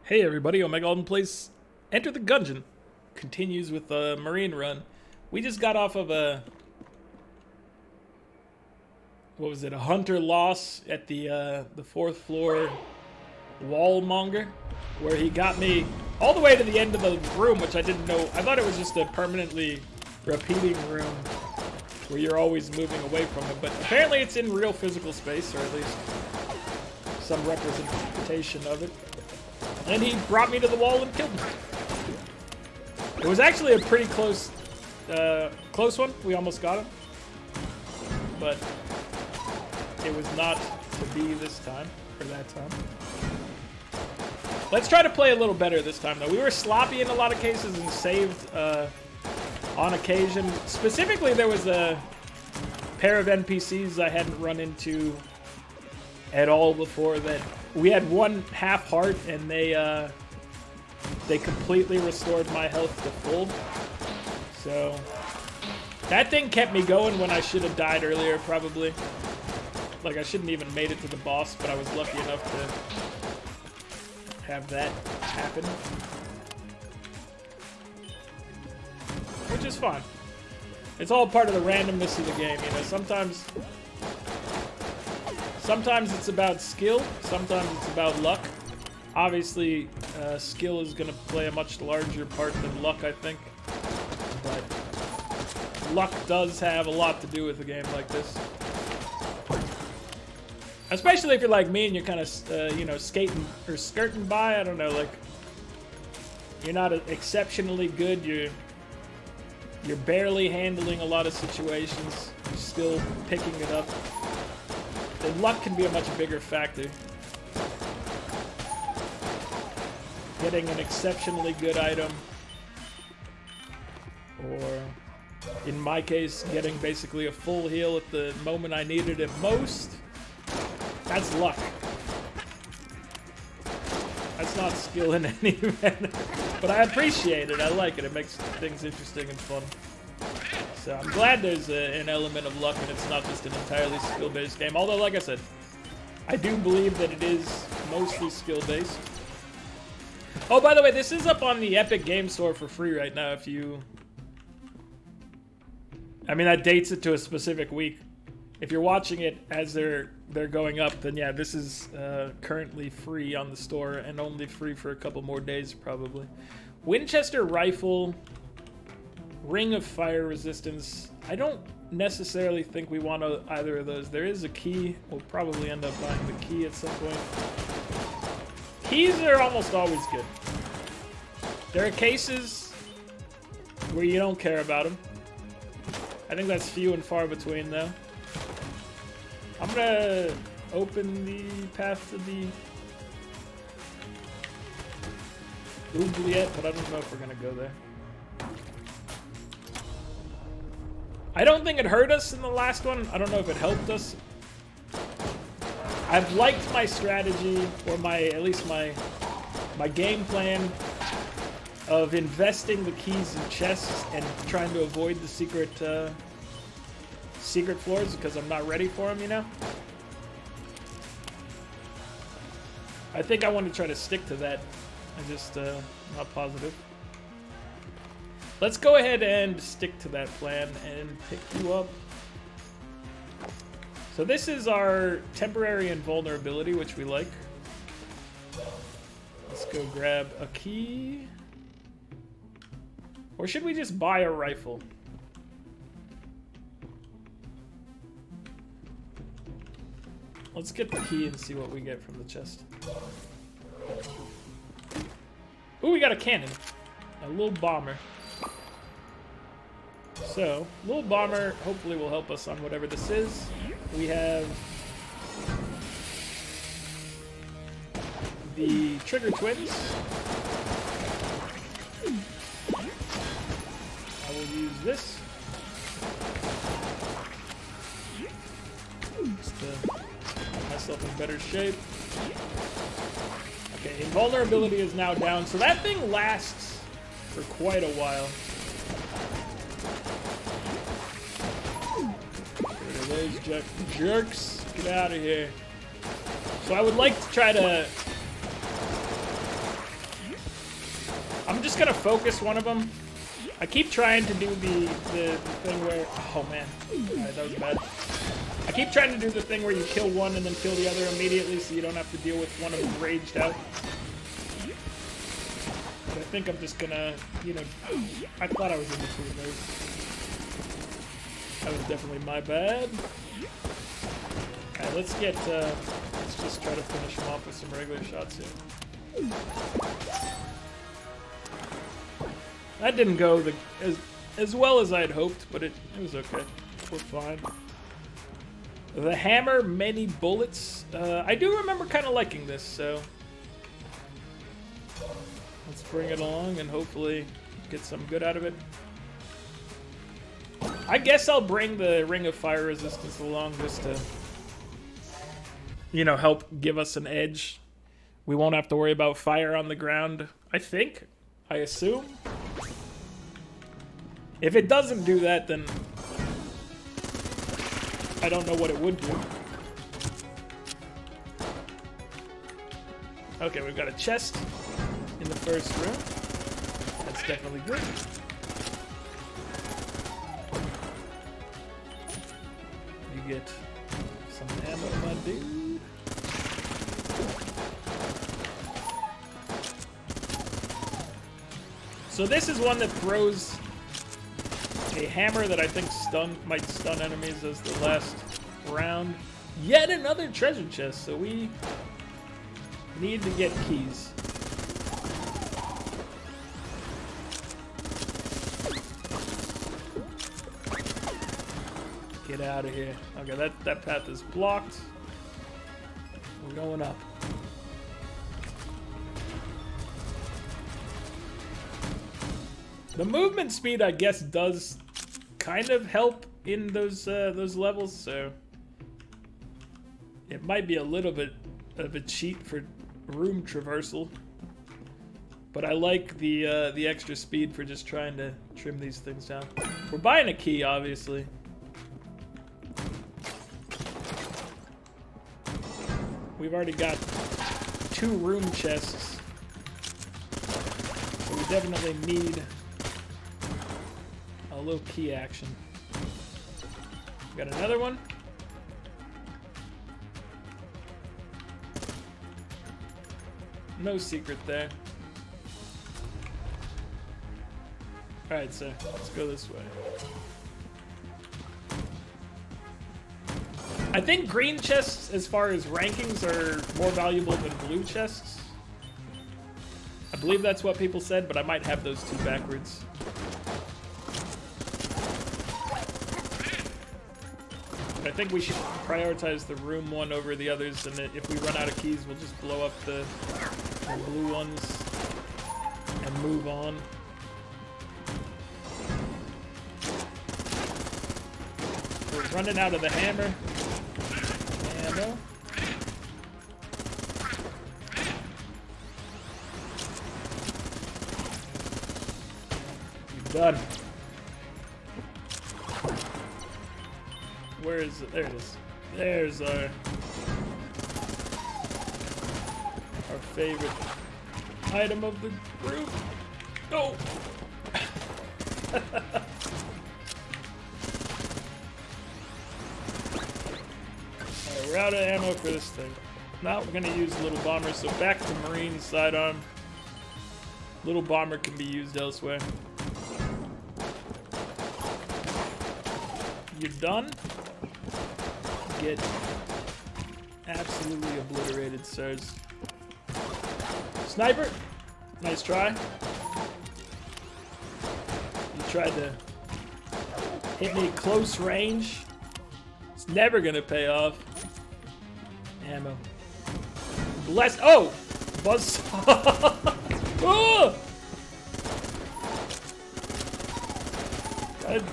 Hey everybody, Omega Alden plays Enter the Gungeon. Continues with the Marine run. We just got off of a... What was it? A hunter loss at the fourth floor wallmonger, where he got me all the way to the end of the room, which I didn't know. I thought it was just a permanently repeating room where you're always moving away from it, but apparently it's in real physical space, or at least some representation of it. And he brought me to the wall and killed me. It was actually a pretty close one. We almost got him. But it was not to be this time, or that time. Let's try to play a little better this time, though. We were sloppy in a lot of cases and saved on occasion. Specifically, there was a pair of NPCs I hadn't run into at all before that we had one half heart, and they completely restored my health to full. So that thing kept me going when I should have died earlier, probably. Like, I shouldn't even made it to the boss, but I was lucky enough to have that happen. Which is fine. It's all part of the randomness of the game, you know. Sometimes it's about skill, sometimes it's about luck. Obviously, skill is going to play a much larger part than luck, I think. But luck does have a lot to do with a game like this. Especially if you're like me and you're kind of, you know, skating or skirting by. I don't know, like, you're not exceptionally good. You're barely handling a lot of situations. You're still picking it up. Then luck can be a much bigger factor. Getting an exceptionally good item, or in my case, getting basically a full heal at the moment I needed it most, that's luck. That's not skill in any manner. But I appreciate it. I like it. It makes things interesting and fun. So I'm glad there's an element of luck and it's not just an entirely skill-based game. Although, like I said, I do believe that it is mostly skill-based. Oh, by the way, this is up on the Epic Game Store for free right now if you... I mean, that dates it to a specific week. If you're watching it as they're going up, then yeah, this is currently free on the store and only free for a couple more days, probably. Winchester Rifle... Ring of Fire Resistance. I don't necessarily think we want either of those. There is a key. We'll probably end up buying the key at some point. Keys are almost always good. There are cases where you don't care about them. I think that's few and far between, though. I'm gonna open the path to the oubliette, but I don't know if we're gonna go there. I don't think it hurt us in the last one. I don't know if it helped us. I've liked my strategy, or at least my game plan of investing the keys in chests and trying to avoid the secret floors because I'm not ready for them, you know? I think I want to try to stick to that. I'm just not positive. Let's go ahead and stick to that plan and pick you up. So this is our temporary invulnerability, which we like. Let's go grab a key. Or should we just buy a rifle? Let's get the key and see what we get from the chest. Ooh, we got a cannon. A little bomber. So, little bomber hopefully will help us on whatever this is. We have the trigger twins. I will use this just to put myself in better shape. Okay, invulnerability is now down, so that thing lasts for quite a while. Those jerks, get out of here. So I would like to try to just gonna focus one of them. I keep trying to do the thing where... Oh, man. Alright, that was bad. I keep trying to do the thing where you kill one and then kill the other immediately so you don't have to deal with one of them raged out. But I think I'm just gonna, you know... I thought I was in between those. That was definitely my bad. Alright, let's just try to finish him off with some regular shots here. That didn't go as well as I'd hoped, but it was okay. We're fine. The hammer, many bullets. I do remember kind of liking this, so let's bring it along and hopefully get some good out of it. I guess I'll bring the Ring of Fire Resistance along just to, you know, help give us an edge. We won't have to worry about fire on the ground, I think. I assume. If it doesn't do that, then I don't know what it would do. Okay, we've got a chest in the first room. That's definitely good. You get some ammo, my dude. So this is one that throws a hammer that I think might stun enemies as the last round. Yet another treasure chest, so we need to get keys. Get out of here. Okay, that path is blocked. We're going up. The movement speed, I guess, does kind of help in those levels, so it might be a little bit of a cheat for room traversal. But I like the extra speed for just trying to trim these things down. We're buying a key, obviously. We've already got 2 room chests, so we definitely need a little key action. Got another one. No secret there. Alright, so let's go this way. I think green chests, as far as rankings, are more valuable than blue chests. I believe that's what people said, but I might have those two backwards. I think we should prioritize the room one over the others, and if we run out of keys, we'll just blow up the blue ones and move on. We're running out of the hammer. Ammo. You're done. Where is it? There it is. There's our favorite item of the group. Oh! Alright, we're out of ammo for this thing. Now we're gonna use Little Bomber, so back to Marine sidearm. Little Bomber can be used elsewhere. You're done? Get absolutely obliterated, sirs. Sniper! Nice try. You tried to hit me close range. It's never gonna pay off. Ammo. Bless. Oh! Buzzsaw! Oh!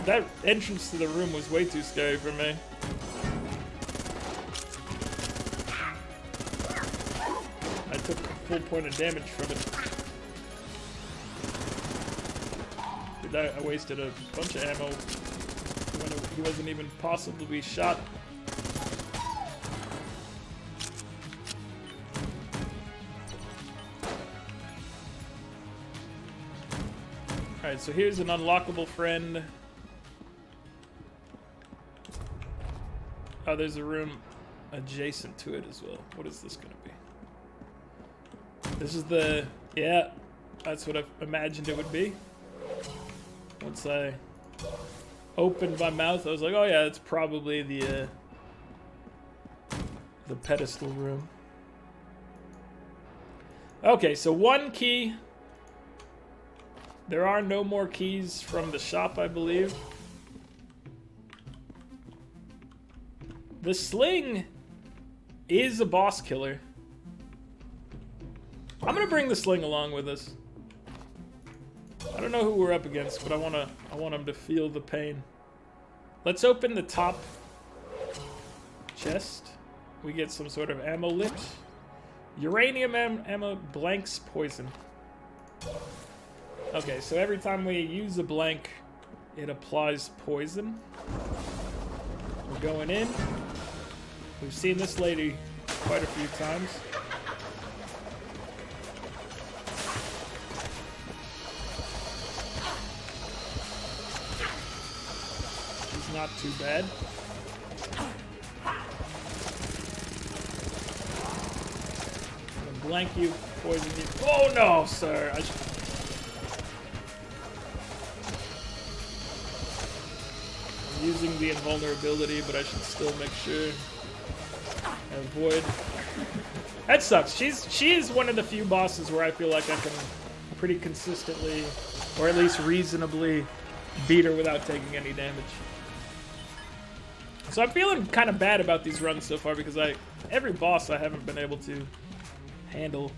That entrance to the room was way too scary for me. I took a full point of damage from it. I wasted a bunch of ammo when he wasn't even possible to be shot. Alright, so here's an unlockable friend. Oh, there's a room adjacent to it as well. What is this gonna be? This is the... Yeah, that's what I imagined it would be. Once I opened my mouth, I was like, oh yeah, it's probably the pedestal room. Okay, so 1 key. There are no more keys from the shop, I believe. The sling is a boss killer. I'm gonna bring the sling along with us. I don't know who we're up against, but I want him to feel the pain. Let's open the top chest. We get some sort of ammo lit. Uranium ammo, blanks poison. Okay, so every time we use a blank, it applies poison. We're going in. We've seen this lady quite a few times. She's not too bad. I'm gonna blank you, poison you. Oh no, sir! I'm using the invulnerability, but I should still make sure I avoid. That sucks. She is one of the few bosses where I feel like I can pretty consistently, or at least reasonably, beat her without taking any damage. So I'm feeling kind of bad about these runs so far because every boss I haven't been able to handle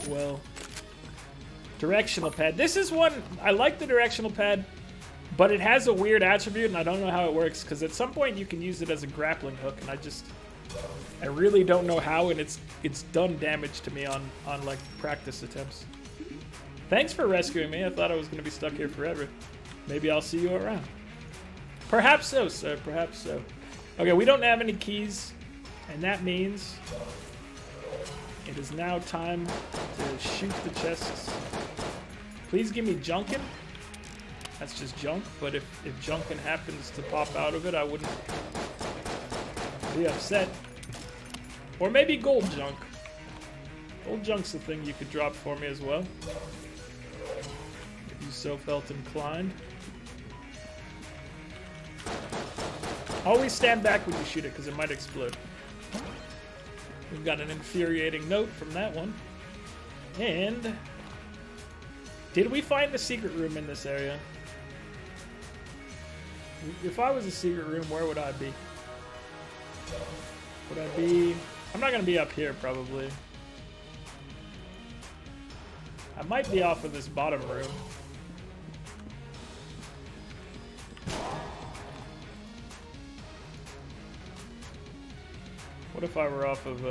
well. Directional pad. This is one, I like the directional pad, but it has a weird attribute and I don't know how it works because at some point you can use it as a grappling hook and I really don't know how, and it's done damage to me on like practice attempts. Thanks for rescuing me. I thought I was going to be stuck here forever. Maybe I'll see you around. Perhaps so, sir. Perhaps so. Okay, we don't have any keys, and that means it is now time to shoot the chests. Please give me Junkin. That's just junk, but if Junkin happens to pop out of it, I wouldn't be upset. Or maybe gold junk. Gold junk's the thing you could drop for me as well, if you so felt inclined. Always stand back when you shoot it because it might explode. We've got an infuriating note from that one. And did we find the secret room in this area? If I was a secret room, where would I be? Would I be... I'm not going to be up here, probably. I might be off of this bottom room. What if I were off of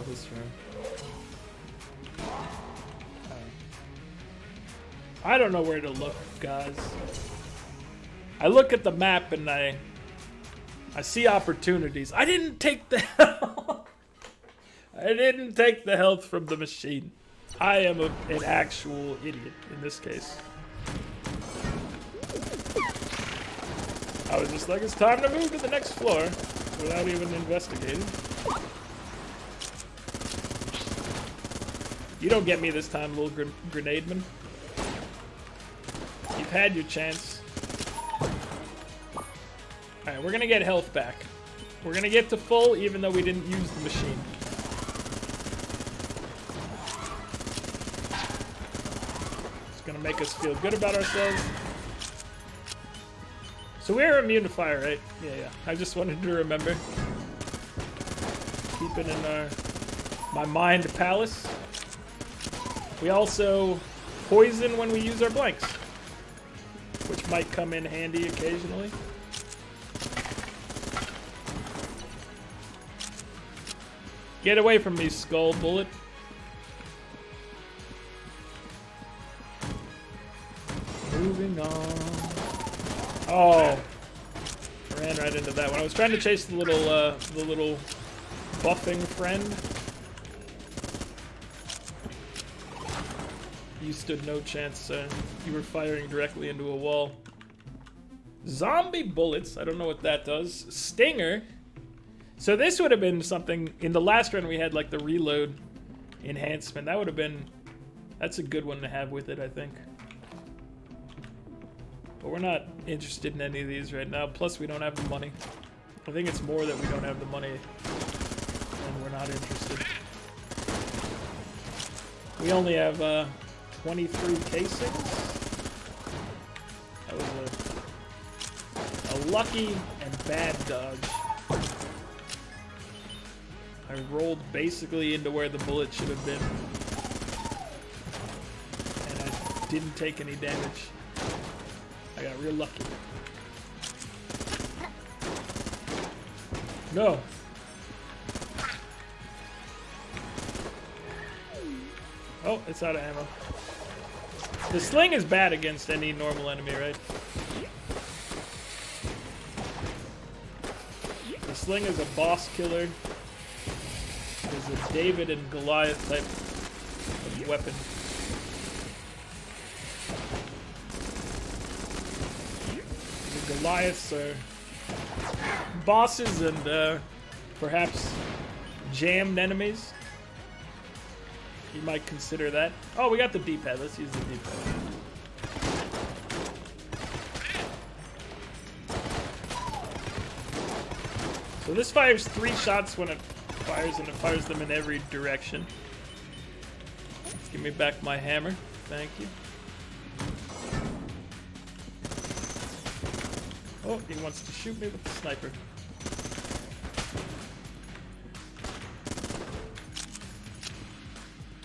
this room? I don't know where to look, guys. I look at the map and I see opportunities. I didn't take the health. I didn't take the health from the machine. I am an actual idiot in this case. I was just like, it's time to move to the next floor without even investigating. You don't get me this time, little grenade man. You've had your chance. Alright, we're gonna get health back. We're gonna get to full even though we didn't use the machine. It's gonna make us feel good about ourselves. So we're immune to fire, right? Yeah. I just wanted to remember. Keep it in my mind palace. We also poison when we use our blanks, which might come in handy occasionally. Get away from me, skull bullet. Moving on. Oh, I ran right into that one. I was trying to chase the little buffing friend. You stood no chance. You were firing directly into a wall. Zombie bullets. I don't know what that does. Stinger. So this would have been something in the last run we had, like the reload enhancement. That would have been. That's a good one to have with it, I think. But we're not interested in any of these right now. Plus, we don't have the money. I think it's more that we don't have the money and we're not interested. We only have 23 casings. That was a lucky and bad dodge. I rolled basically into where the bullet should have been. And I didn't take any damage. I got real lucky. No. Oh, it's out of ammo. The sling is bad against any normal enemy, right? The sling is a boss killer. It's a David and Goliath type of weapon. The Goliaths are bosses and perhaps jammed enemies. You might consider that. Oh, we got the D-pad. Let's use the D-pad. So this fires 3 shots when it fires, and it fires them in every direction. Let's give me back my hammer. Thank you. Oh, he wants to shoot me with the sniper.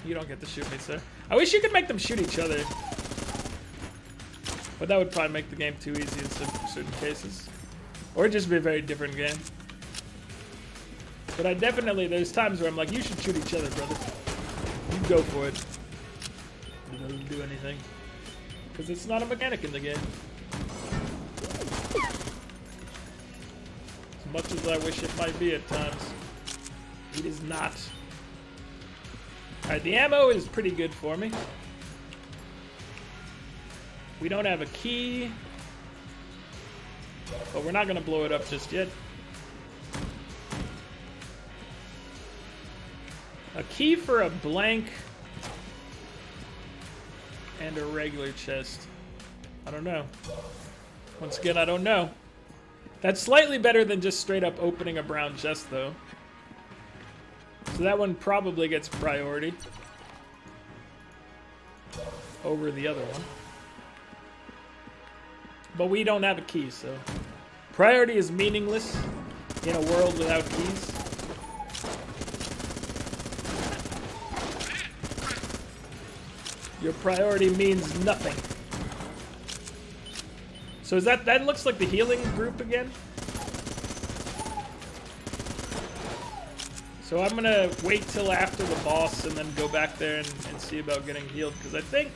You don't get to shoot me, sir. I wish you could make them shoot each other. But that would probably make the game too easy in certain cases. Or just be a very different game. But I definitely, there's times where I'm like, you should shoot each other, brother. You go for it. It doesn't do anything. Because it's not a mechanic in the game. As much as I wish it might be at times. It is not. Alright, the ammo is pretty good for me. We don't have a key. But we're not going to blow it up just yet. A key for a blank and a regular chest. I don't know. Once again, I don't know. That's slightly better than just straight up opening a brown chest, though. So that one probably gets priority over the other one. But we don't have a key, so priority is meaningless in a world without keys. Your priority means nothing. So is that looks like the healing group again? So I'm gonna wait till after the boss and then go back there and see about getting healed, because I think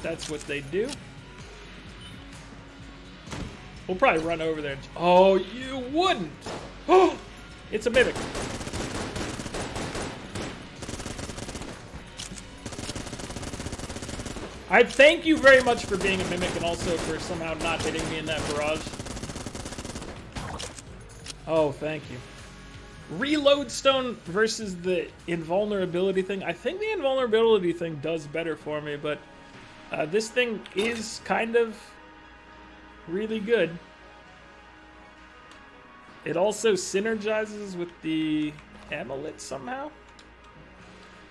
that's what they do. We'll probably run over there. Oh, you wouldn't! Oh, it's a mimic. I thank you very much for being a mimic and also for somehow not hitting me in that barrage. Oh, thank you. Reload stone versus the invulnerability thing. I think the invulnerability thing does better for me, but this thing is kind of really good. It also synergizes with the amulet somehow.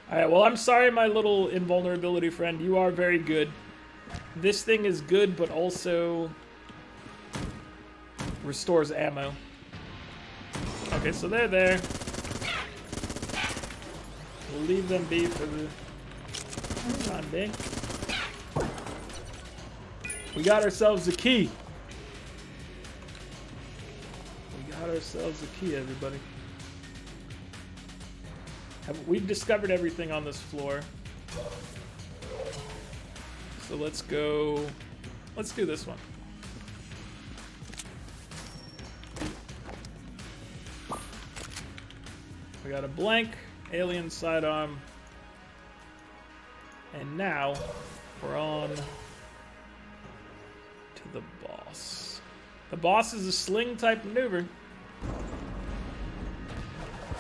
Alright, well, I'm sorry, my little invulnerability friend. You are very good. This thing is good, but also restores ammo. Okay, so they're there. We'll leave them be for the time being. We got ourselves a key. We got ourselves a key, everybody. We've discovered everything on this floor. So let's go. Let's do this one. We got a blank alien sidearm. And now we're on to the boss. The boss is a sling type maneuver.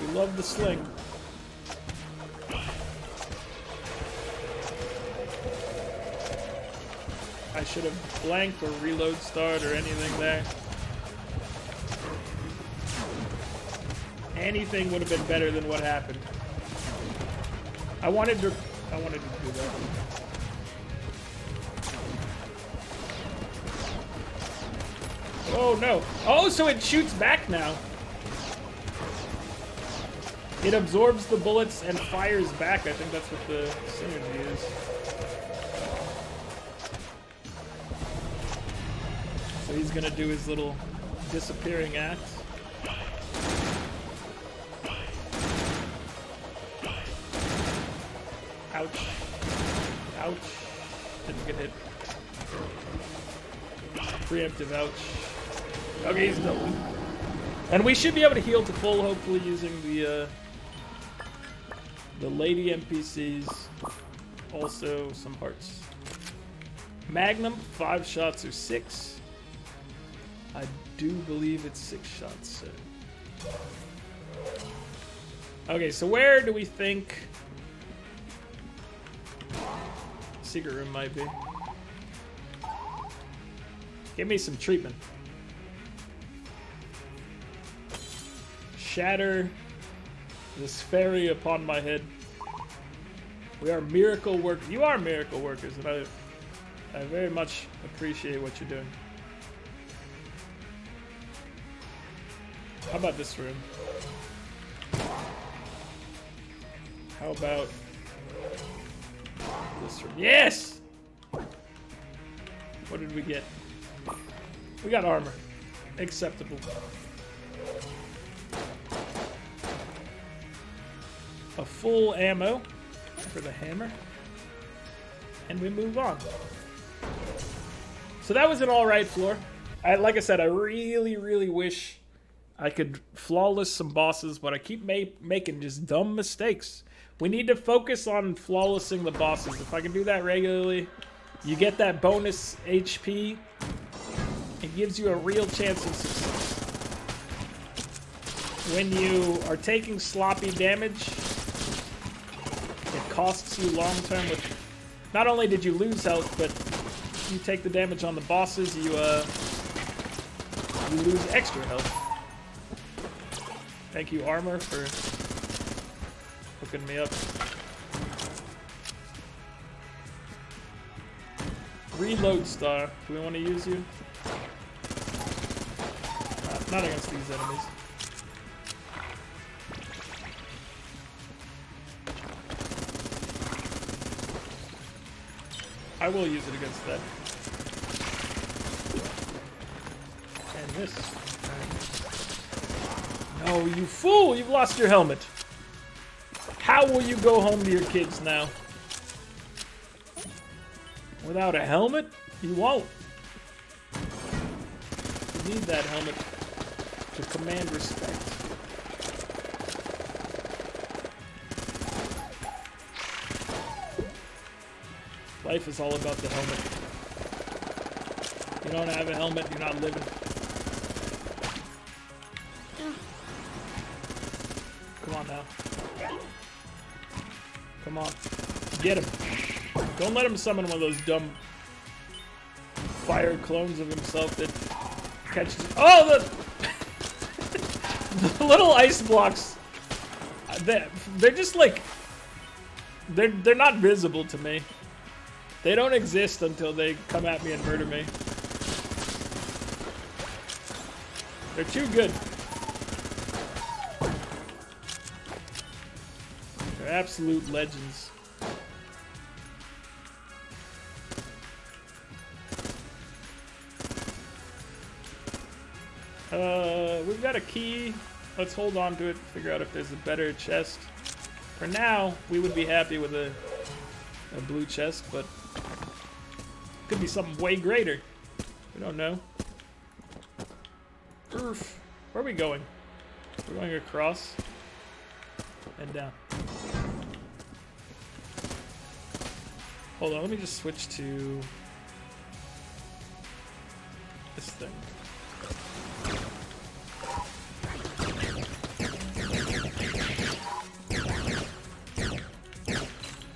We love the sling. I should have blanked or reload start or anything there. Anything would have been better than what happened. I wanted to do that. Oh no. Oh, so it shoots back now. It absorbs the bullets and fires back. I think that's what the synergy is. So he's gonna do his little disappearing act. Ouch. Ouch. Didn't get hit. Preemptive ouch. Okay, he's done. And we should be able to heal to full, hopefully, using the lady NPCs. Also, some hearts. Magnum, 5 shots or 6. I do believe it's 6 shots, so. Okay, so where do we think secret room might be? Give me some treatment. Shatter this fairy upon my head. We are miracle workers. You are miracle workers, and I very much appreciate what you're doing. How about this room? How about this room? Yes! What did we get? We got armor. Acceptable. A full ammo for the hammer. And we move on. So that was an alright floor. Like I said, I really, really wish I could flawless some bosses, but I keep making just dumb mistakes. We need to focus on flawlessing the bosses. If I can do that regularly, you get that bonus HP. It gives you a real chance of success. When you are taking sloppy damage, it costs you long term. With not only did you lose health, but you take the damage on the bosses, you lose extra health. Thank you, armor, for hooking me up. Reload star. Do we want to use you? Not against these enemies. I will use it against that. And this. No, you fool! You've lost your helmet. How will you go home to your kids now? Without a helmet? You won't. You need that helmet to command respect. Life is all about the helmet. You don't have a helmet, you're not living. Come on now. Come on. Get him. Don't let him summon one of those dumb fire clones of himself that catches. Oh, the little ice blocks. They're just like they're not visible to me. They don't exist until they come at me and murder me. They're too good. They're absolute legends. We've got a key. Let's hold on to it, figure out if there's a better chest. For now, we would be happy with a blue chest, but could be something way greater. We don't know. Oof. Where are we going? We're going across and down. Hold on, let me just switch to this thing.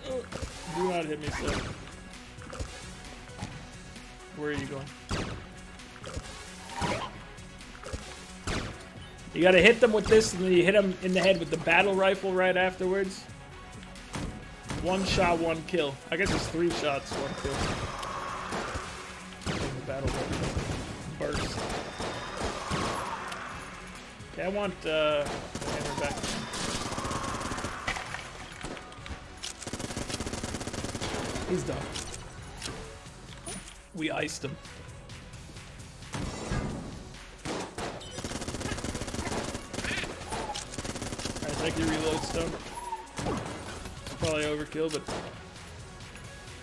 Oh, do not hit me, sir. Where are you going? You gotta hit them with this, and then you hit them in the head with the battle rifle right afterwards. One shot, one kill. I guess it's 3 shots, 1 kill. The battle rifle. Burst. Okay, I want the hammer back. He's done. We iced him. Alright, thank you, reload stone. It's probably overkill, but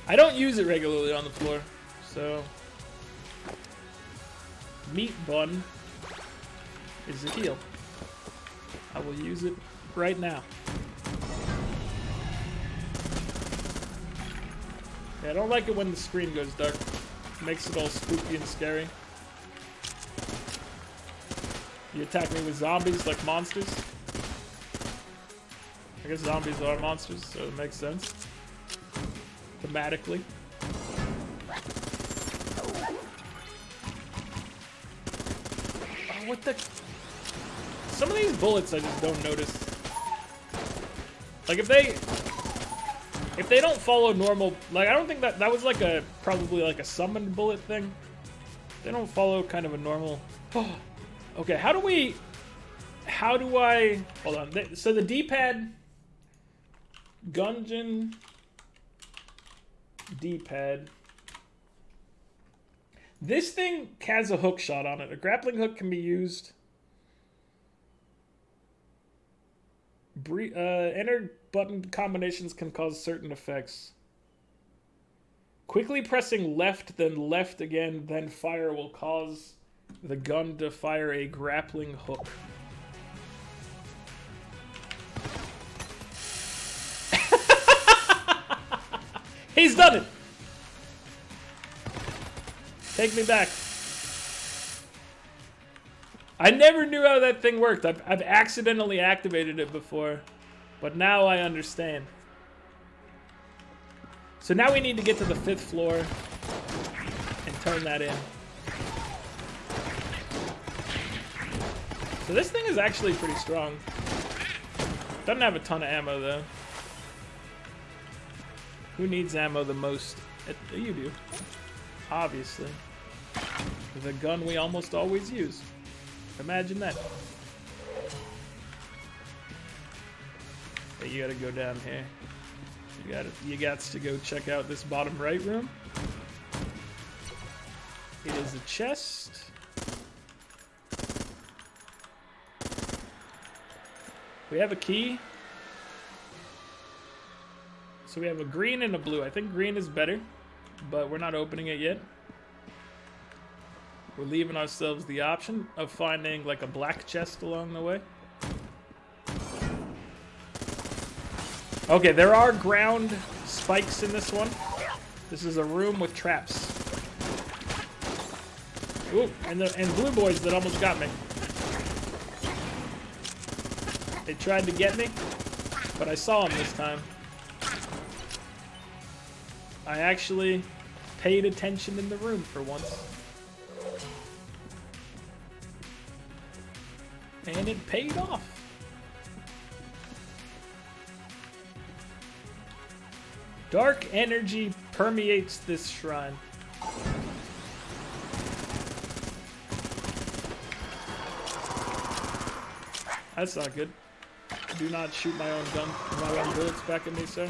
I don't use it regularly on the floor, so meat bun is a heal. I will use it right now. Yeah, I don't like it when the screen goes dark. It makes it all spooky and scary. You attack me with zombies like monsters. I guess zombies are monsters, so it makes sense. Thematically. Oh, what the... Some of these bullets I just don't notice. Like, if they don't follow normal... Like, I don't think that was like a... Probably like a summoned bullet thing. They don't follow kind of a normal... Okay, how do I... Hold on. So the D-pad... Gungeon... D-pad... This thing has a hook shot on it. A grappling hook can be used... enter button combinations can cause certain effects. Quickly pressing left, then left again, then fire will cause the gun to fire a grappling hook. He's done it! Take me back. I never knew how that thing worked. I've accidentally activated it before, but now I understand. So now we need to get to the 5th floor and turn that in. So this thing is actually pretty strong. Doesn't have a ton of ammo though. Who needs ammo the most? You do. Obviously. The gun we almost always use. Imagine that. Hey, you gotta go down here. You got to go check out this bottom right room. It is a chest. We have a key. So we have a green and a blue. I think green is better, but we're not opening it yet. We're leaving ourselves the option of finding like a black chest along the way. Okay, there are ground spikes in this one. This is a room with traps. Ooh, and blue boys that almost got me. They tried to get me, but I saw them this time. I actually paid attention in the room for once. And it paid off. Dark energy permeates this shrine. That's not good. Do not shoot my own gun, my own bullets back at me, sir.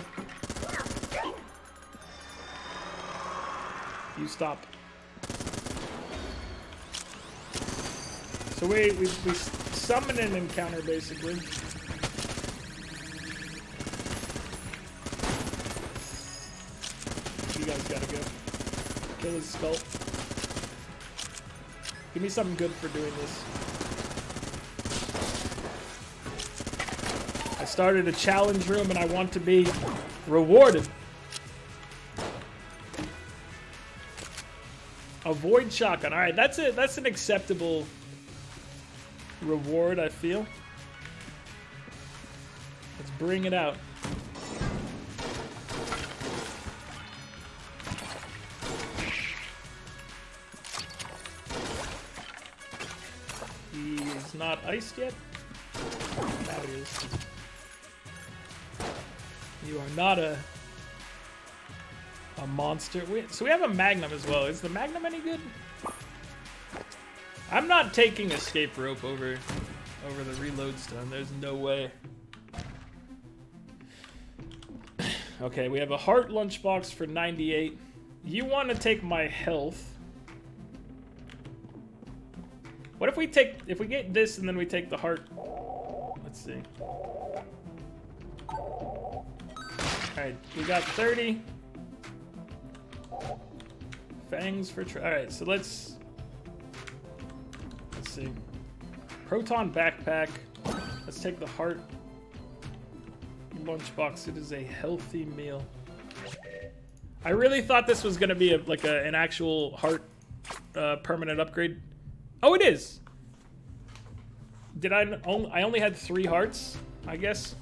You stop. So we summon an encounter, basically. You guys gotta go. Kill his skull. Give me something good for doing this. I started a challenge room and I want to be rewarded. A void shotgun. All right, that's it. That's an acceptable reward, I feel. Let's bring it out. He is not iced yet. Now he is. You are not a monster. So we have a Magnum as well. Is the Magnum any good? I'm not taking escape rope over the reload stone. There's no way. Okay, we have a heart lunchbox for 98. You want to take my health. What if we get this and then we take the heart? Let's see. Alright, we got 30. Fangs for alright, so let's see. Proton backpack. Let's take the heart lunchbox. It is a healthy meal. I really thought this was gonna be an actual heart permanent upgrade. Oh, it is. Did I only had 3 hearts, I guess.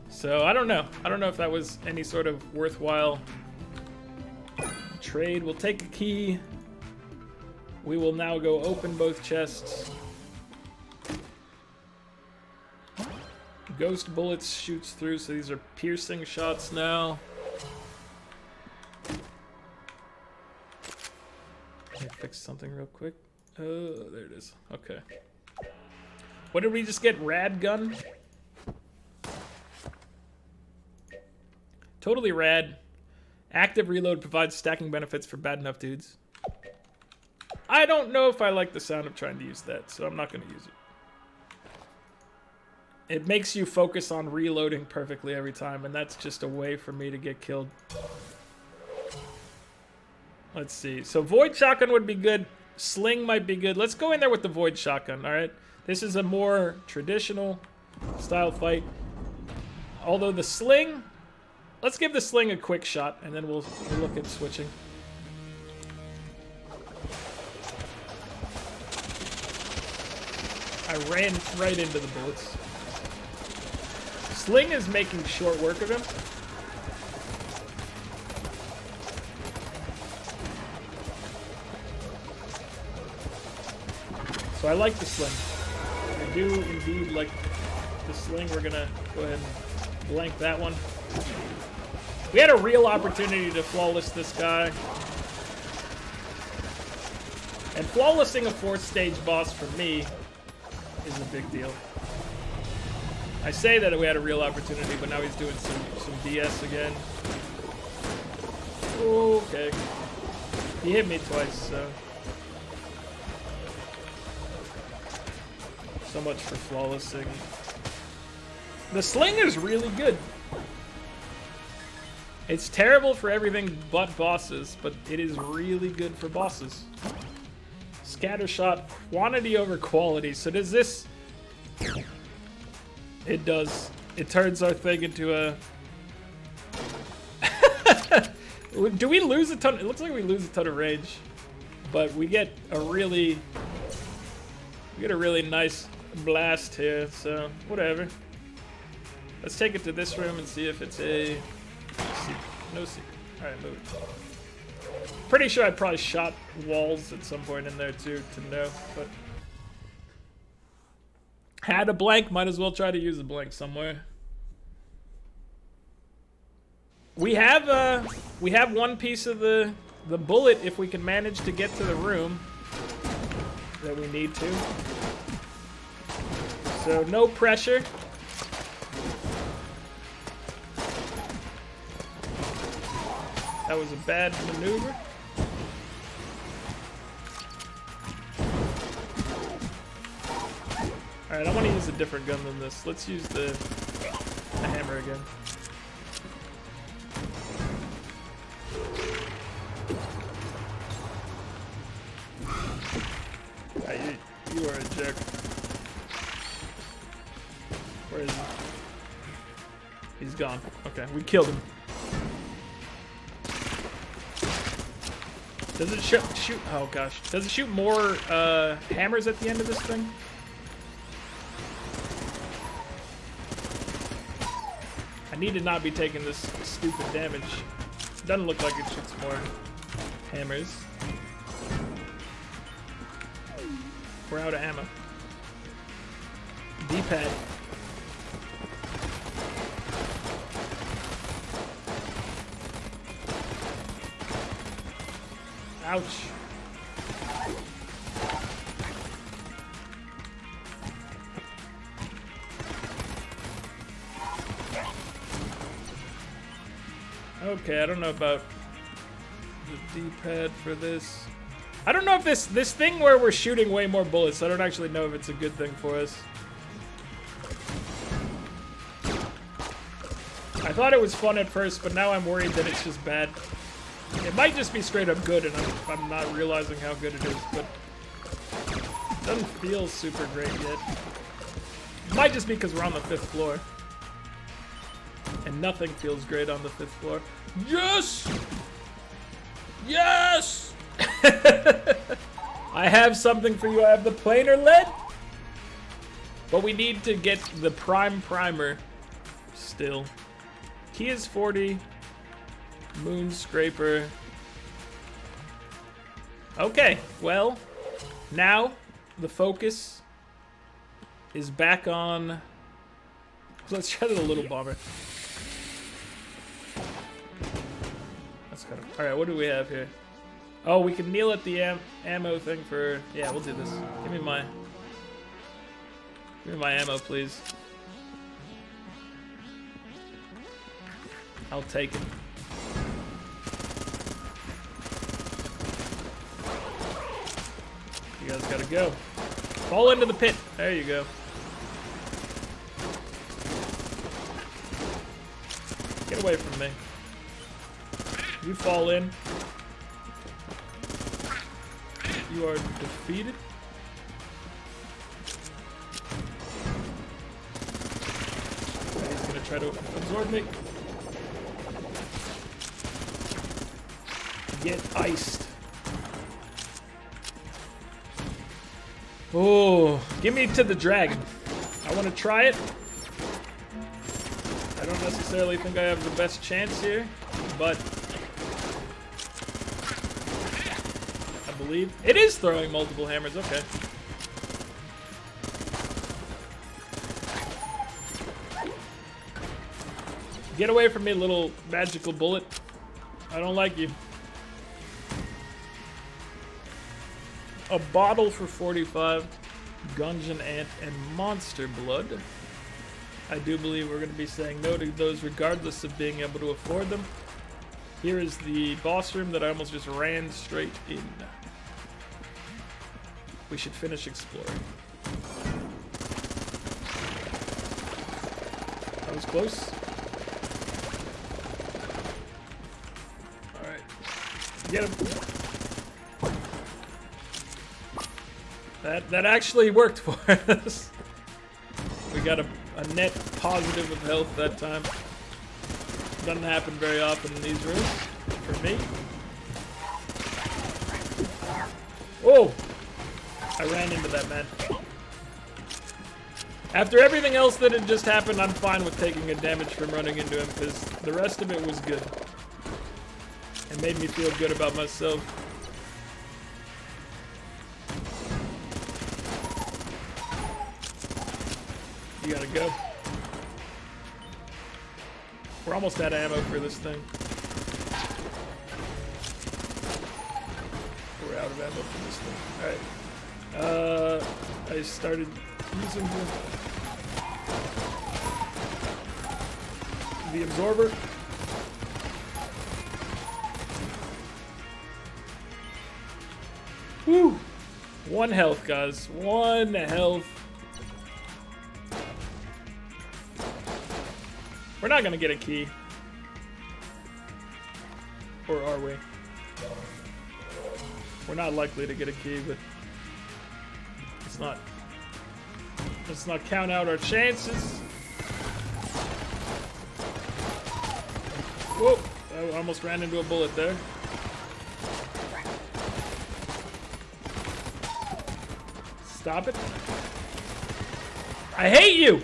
So I don't know. I don't know if that was any sort of worthwhile trade. We'll take a key. We will now go open both chests. Ghost bullets shoots through, so these are piercing shots now. Let me fix something real quick. Oh, there it is. Okay. What did we just get? Rad gun? Totally rad. Active reload provides stacking benefits for bad enough dudes. I don't know if I like the sound of trying to use that, so I'm not going to use it. It makes you focus on reloading perfectly every time, and that's just a way for me to get killed. Let's see. So Void Shotgun would be good. Sling might be good. Let's go in there with the Void Shotgun, alright? This is a more traditional style fight. Although the Sling... Let's give the Sling a quick shot, and then we'll look at switching. I ran right into the bullets. Sling is making short work of him. So I like the Sling. I do indeed like the Sling. We're gonna go ahead and blank that one. We had a real opportunity to flawless this guy. And flawlessing a 4th stage boss for me is a big deal. I say that we had a real opportunity, but now he's doing some BS again. Okay. He hit me twice, so... So much for flawlessing. The Sling is really good. It's terrible for everything but bosses, but it is really good for bosses. Scattershot, quantity over quality. So does this... It does. It turns our thing into a... Do we lose a ton? It looks like we lose a ton of range. But we get a really... We get a really nice blast here, so whatever. Let's take it to this room and see if it's a... No secret. Alright, move it. Pretty sure I probably shot walls at some point in there too to know, but... Had a blank, might as well try to use a blank somewhere. We have one piece of the bullet if we can manage to get to the room that we need to. So no pressure. That was a bad maneuver. Alright, I want to use a different gun than this. Let's use the hammer again. You are a jerk. Where is he? He's gone. Okay, we killed him. Does it shoot? Oh gosh. Does it shoot more hammers at the end of this thing? I need to not be taking this stupid damage. Doesn't look like it shoots more hammers. We're out of ammo. D-pad. Ouch. Okay, I don't know about the D-pad for this. I don't know if this thing where we're shooting way more bullets, I don't actually know if it's a good thing for us. I thought it was fun at first, but now I'm worried that it's just bad. It might just be straight up good, and I'm not realizing how good it is, but it doesn't feel super great yet. It might just be because we're on the 5th floor. And nothing feels great on the 5th floor. Yes! Yes! I have something for you. I have the planar lead. But we need to get the prime primer still. Key is 40. Moon scraper. Okay, well, now the focus is back on. Let's try the little bomber. That's kind of. All right, what do we have here? Oh, we can kneel at the ammo thing for. Yeah, we'll do this. Give me my ammo, please. I'll take it. You guys gotta go. Fall into the pit. There you go. Get away from me. You fall in. You are defeated. He's gonna try to absorb me. Get iced. Oh, give me to the dragon. I want to try it. I don't necessarily think I have the best chance here, but I believe it is throwing multiple hammers. Okay. Get away from me, little magical bullet. I don't like you. A bottle for 45, Gungeon ant, and monster blood. I do believe we're going to be saying no to those regardless of being able to afford them. Here is the boss room that I almost just ran straight in. We should finish exploring. That was close. Alright. Get him. That actually worked for us. We got a net positive of health that time. Doesn't happen very often in these rooms, for me. Oh! I ran into that man. After everything else that had just happened, I'm fine with taking a damage from running into him, because the rest of it was good. It made me feel good about myself. You gotta go. We're almost out of ammo for this thing. We're out of ammo for this thing. Alright. I started using the absorber. Whew! 1 health, guys. 1 health. We're not gonna get a key. Or are we? We're not likely to get a key, but let's not count out our chances. Whoa! I almost ran into a bullet there. Stop it. I hate you!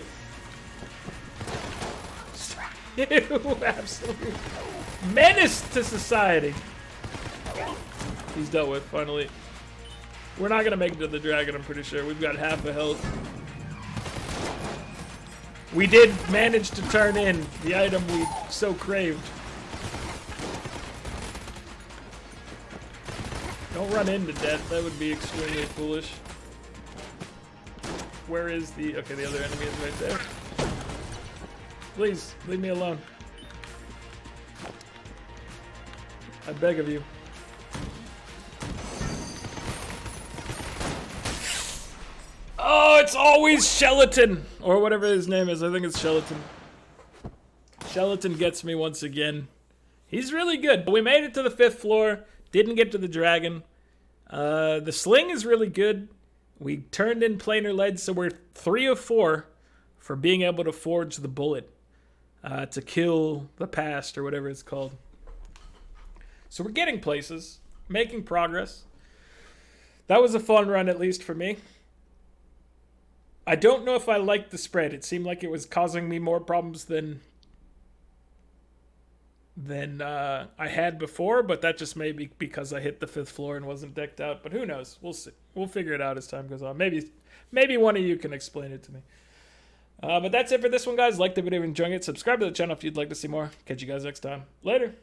You absolute menace to society. He's dealt with, finally. We're not gonna make it to the dragon, I'm pretty sure. We've got half a health. We did manage to turn in the item we so craved. Don't run into death, that would be extremely foolish. Where is the... Okay, the other enemy is right there. Please, leave me alone. I beg of you. Oh, it's always Shelaton! Or whatever his name is, I think it's Shelaton. Shelaton gets me once again. He's really good. We made it to the 5th floor, didn't get to the dragon. The sling is really good. We turned in planar lead, so we're 3 of 4 for being able to forge the bullet to kill the past, or whatever it's called. So we're getting places, making progress. That was a fun run, at least for me. I don't know if I liked the spread. It seemed like it was causing me more problems than I had before, but that just may be because I hit the 5th floor and wasn't decked out. But who knows? We'll see. We'll figure it out as time goes on. Maybe one of you can explain it to me. But that's it for this one, guys. Like the video if you're enjoying it. Subscribe to the channel if you'd like to see more. Catch you guys next time. Later.